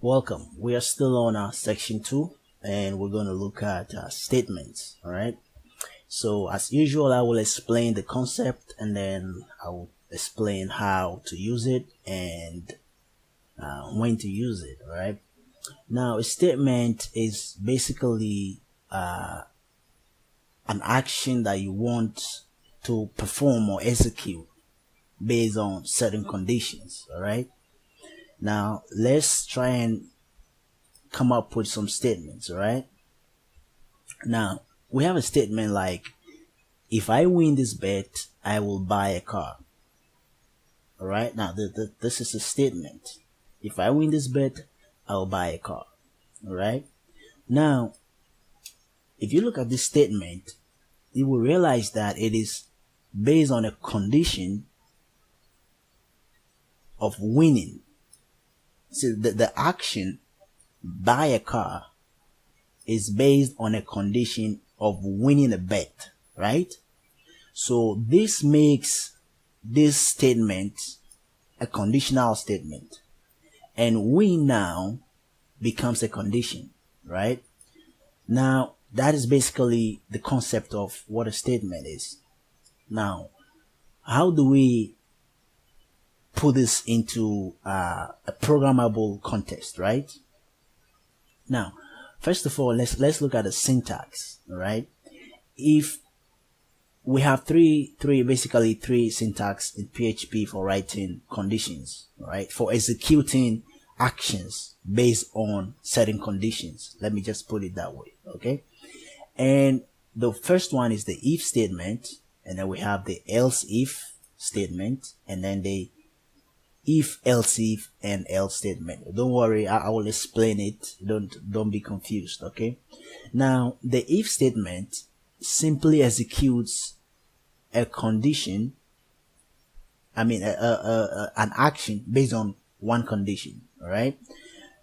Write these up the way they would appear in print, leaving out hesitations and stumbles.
Welcome. We are still on section 2 and we're going to look at statements. All right. So as usual, I will explain the concept and then I will explain how to use it and when to use it. All right. Now, a statement is basically an action that you want to perform or execute based on certain conditions. All right. Now, let's try and come up with some statements. All right. Now, we have a statement like, if I win this bet, I will buy a car. All right. Now, this is a statement. If I win this bet, I will buy a car. All right. Now, if you look at this statement, you will realize that it is based on a condition of winning. So the action buy a car is based on a condition of winning a bet, right? So this makes this statement a conditional statement, and win now becomes a condition, right? Now that is basically the concept of what a statement is. Now, how do we put this into a programmable context, right? Now, first of all, let's look at the syntax, all right? If we have basically three syntax in PHP for writing conditions, right? For executing actions based on certain conditions. Let me just put it that way, okay? And the first one is the if statement, and then we have the else if statement, and then the if, else if, and else statement. Don't worry, I will explain it. Don't be confused, okay? Now, the if statement simply executes a condition, an action based on one condition, all right?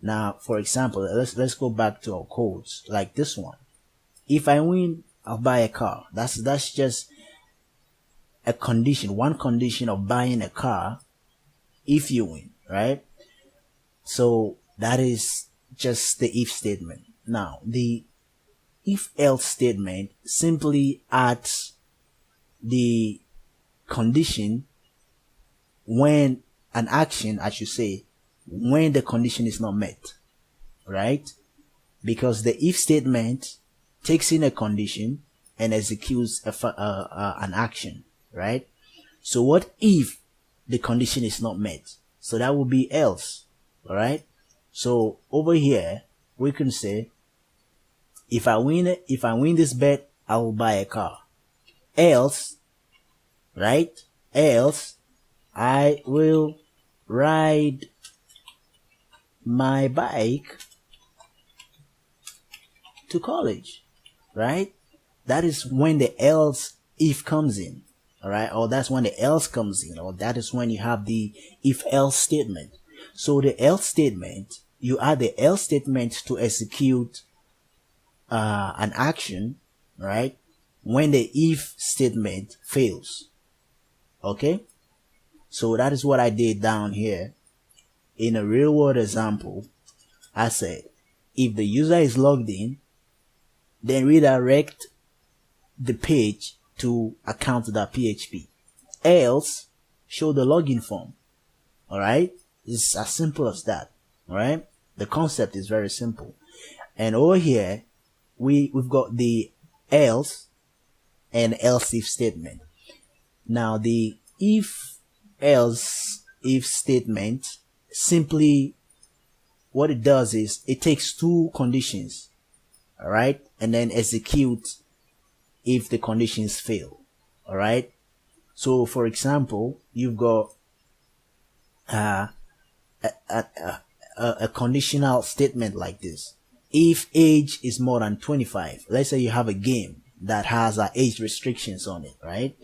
Now, for example, let's go back to our codes, like this one. If I win, I'll buy a car. That's just a condition, one condition of buying a car if you win, right? So that is just the if statement. Now, the if else statement simply adds the condition when an action, I should say, when the condition is not met, right? Because the if statement takes in a condition and executes an action, right? So what if the condition is not met? So that would be else. All right. So over here we can say, if I win this bet, I will buy a car. Else, right? Else, I will ride my bike to college, right? That is when the else if comes in. All right, or that's when the else comes in, or that is when you have the if else statement. So the else statement, you add the else statement to execute an action, right? When the if statement fails. Okay, so that is what I did down here. In a real world example, I said, if the user is logged in, then redirect the page to account.php, else show the login form. All right, it's as simple as that. All right, the concept is very simple. And over here we've got the else and else if statement. Now the if else if statement, simply what it does is it takes two conditions, all right, and then execute if the conditions fail. All right, so for example, you've got a conditional statement like this. If age is more than 25, let's say you have a game that has age restrictions on it, right?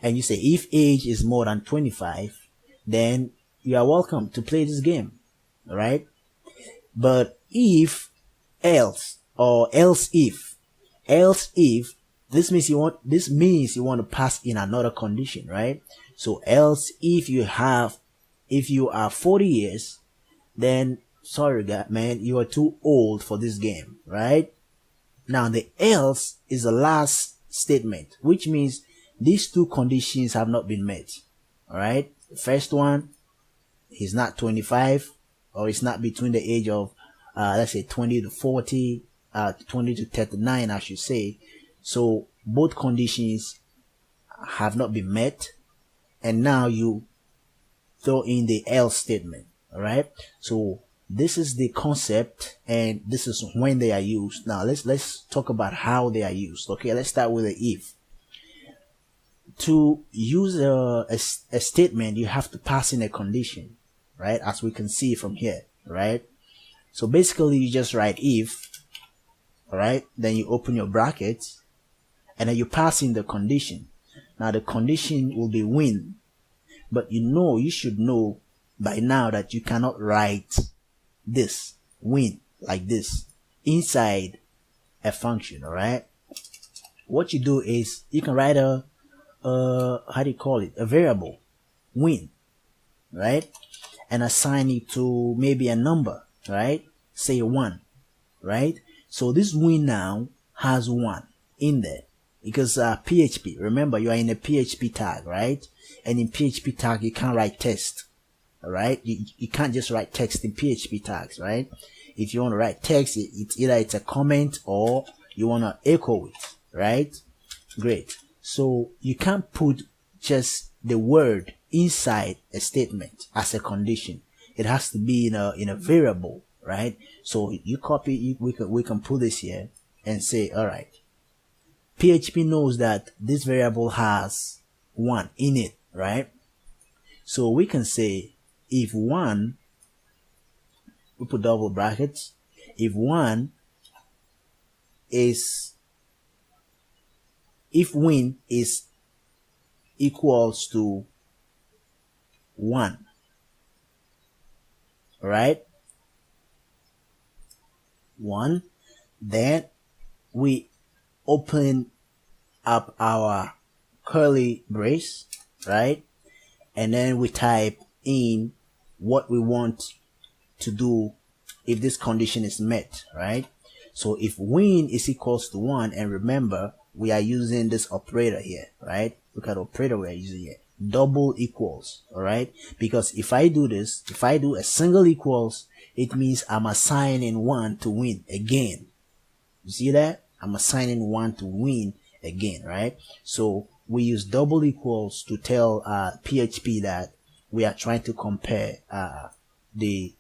And you say, if age is more than 25, then you are welcome to play this game, all right? But if else, or else if, this means you want to pass in another condition, right? So else if you are 40 years, then sorry guy, man, you are too old for this game, right? Now the else is the last statement, which means these two conditions have not been met. All right. The first one, he's not 25, or it's not between the age of, let's say 20 to 40, 20 to 39, I should say. So both conditions have not been met. And now you throw in the else statement. All right. So this is the concept, and this is when they are used. Now let's talk about how they are used. Okay, let's start with the if. To use a statement, you have to pass in a condition, right? As we can see from here, right? So basically, you just write if, all right? Then you open your brackets, and then you pass in the condition. Now the condition will be when, but you should know by now that you cannot write this when like this inside a function. All right, what you do is you can write a how do you call it, a variable when, right, and assign it to maybe a number, right, say 1, right? So this when now has 1 in there because PHP, remember you are in a PHP tag, right? And in PHP tag you can't write text. All right, you can't just write text in PHP tags, right? If you want to write text, it's either it's a comment or you want to echo it, right? Great. So you can't put just the word inside a statement as a condition. It has to be in a variable, right? So you copy, we can put this here and say, all right, PHP knows that this variable has 1 in it, right? So we can say if 1, we put double brackets, if 1 is, if when is equals to 1, right? 1, then we open up our curly brace, right? And then we type in what we want to do if this condition is met, right? So if when is equals to 1, and remember we are using this operator here, right? Look at the operator we are using here, double equals, all right? Because if I do this, if I do a single equals, it means I'm assigning 1 to when again. You see that? I'm assigning 1 to when again, right? So we use double equals to tell PHP that we are trying to compare the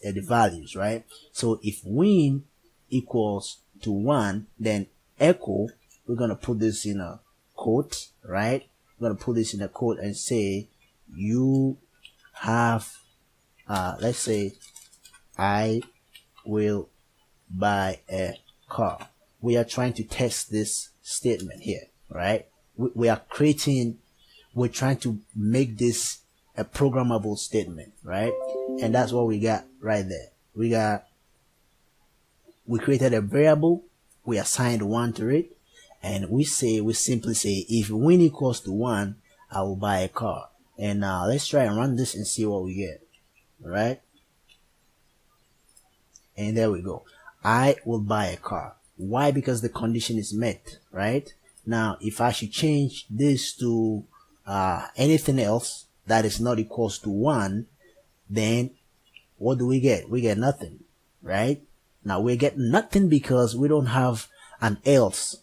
values, right? So if when equals to 1, then echo, we're going to put this in a quote, right? We're going to put this in a quote and say you have let's say I will buy a car. We are trying to test this statement here, right? We're trying to make this a programmable statement, right? And that's what we got right there. We created a variable, we assigned 1 to it, and we simply say if when equals to 1, I will buy a car. And now let's try and run this and see what we get. All right, and there we go. I will buy a car. Why? Because the condition is met, right? Now if I should change this to anything else that is not equals to 1, then what do we get? We get nothing, right? Now we get nothing because we don't have an else,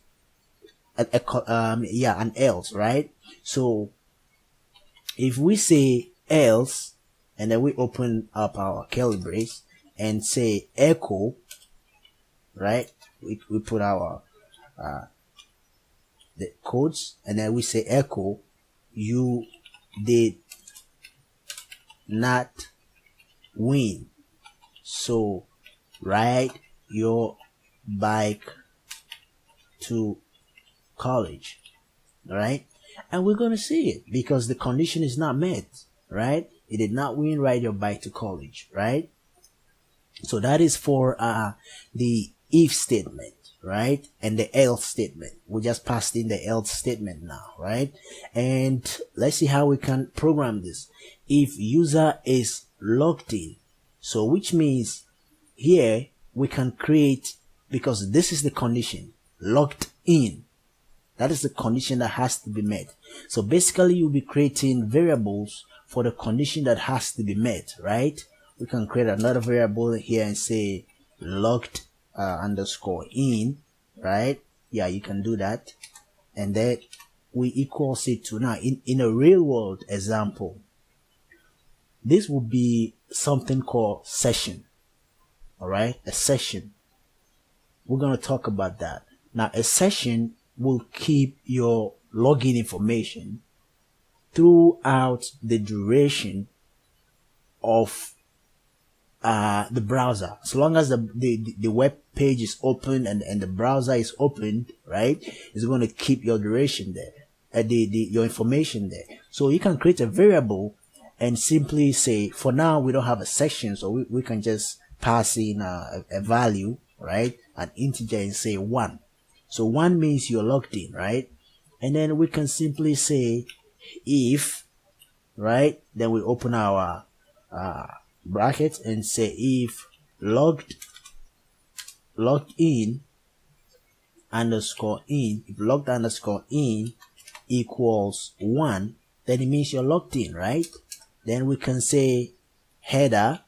an else, right? So if we say else and then we open up our curly brace and say echo, right? We put our the codes and then we say echo, you did not win, so ride your bike to college, right? And we're going to see it because the condition is not met, right? It did not win, ride your bike to college, right? So that is for the if statement, right? And the else statement. We just passed in the else statement now, right? And let's see how we can program this. If user is logged in, So which means here we can create, because this is the condition, logged in. That is the condition that has to be met. So basically you'll be creating variables for the condition that has to be met, right? We can create another variable here and say logged underscore in, right? Yeah, you can do that. And then we equals it to, now in a real world example, this will be something called session. All right, a session. We're going to talk about that. Now, a session will keep your login information throughout the duration of the browser. So long as the web page is open and the browser is open, right, it's going to keep your duration there, your information there. So you can create a variable and simply say, for now we don't have a section, so we can just pass in a value, right, an integer, and say 1. So 1 means you're logged in, right? And then we can simply say if, right, then we open our bracket and say if logged in underscore in, if logged underscore in equals 1, then it means you're logged in, right? Then we can say header,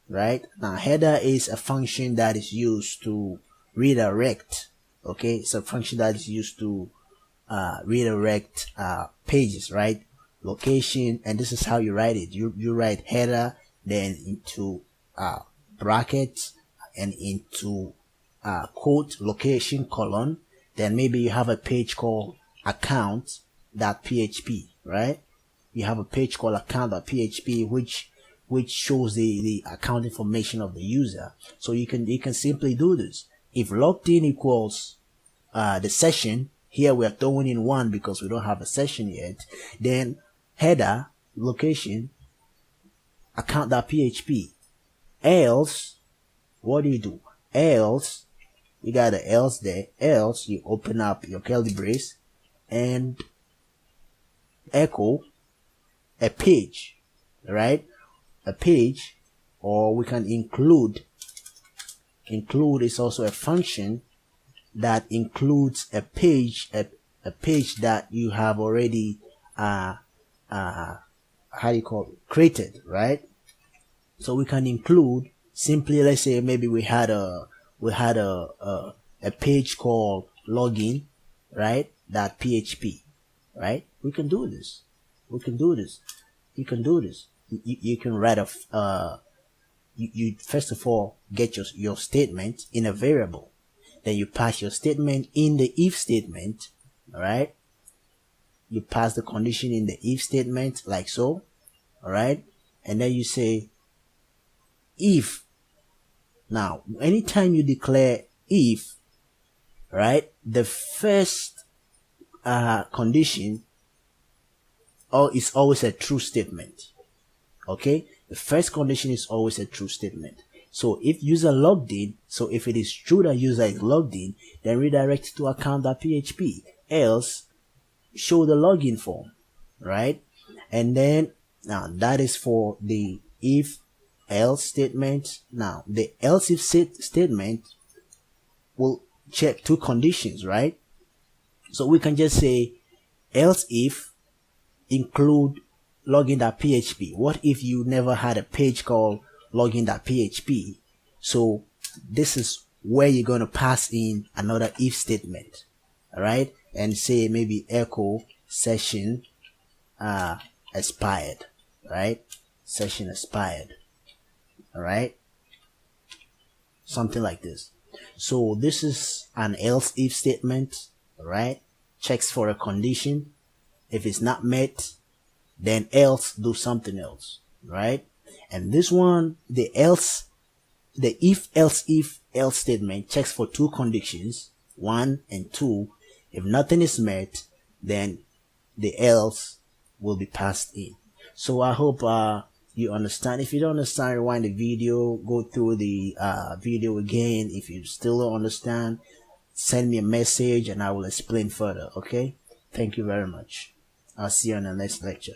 right? Now header is a function that is used to redirect, okay? It's a function that is used to redirect pages, right? Location, and this is how you write it. You write header, then into brackets, and into quote location colon. Then maybe you have a page called account.php, right? You have a page called account.php which shows the account information of the user. So you can simply do this. If logged in equals the session, here we are throwing in 1 because we don't have a session yet, then header location account.php. Else, what do? Else, you got an else there. Else, you open up your curly brace and echo a page, right? A page, or we can include is also a function that includes a page, a page that you have already created, right? So we can include simply, let's say maybe we had a page called login, right, .php, right? We can do this. You can do this. You can write you first of all get your statement in a variable. Then you pass your statement in the if statement, all right? You pass the condition in the if statement like so, all right? And then you say if. Now, anytime you declare if, right, the first condition is always a true statement. Okay, the first condition is always a true statement. So if user logged in, so if it is true that user is logged in, then redirect to account.php. Else, show the login form, right? And then now that is for the if else statement. Now the else if statement will check 2 conditions, right? So we can just say else if include login.php. What if you never had a page called login.php? So this is where you're going to pass in another if statement, all right? And say maybe echo session expired, right? Session expired, all right? Something like this. So this is an else if statement, all right? Checks for a condition. If it's not met, then else do something else, right? And this one, the if else statement checks for 2 conditions, 1 and 2. If nothing is met, then the else will be passed in. So I hope you understand. If you don't understand, rewind the video, go through the video again. If you still don't understand, send me a message and I will explain further. Okay, thank you very much. I'll see you on the next lecture.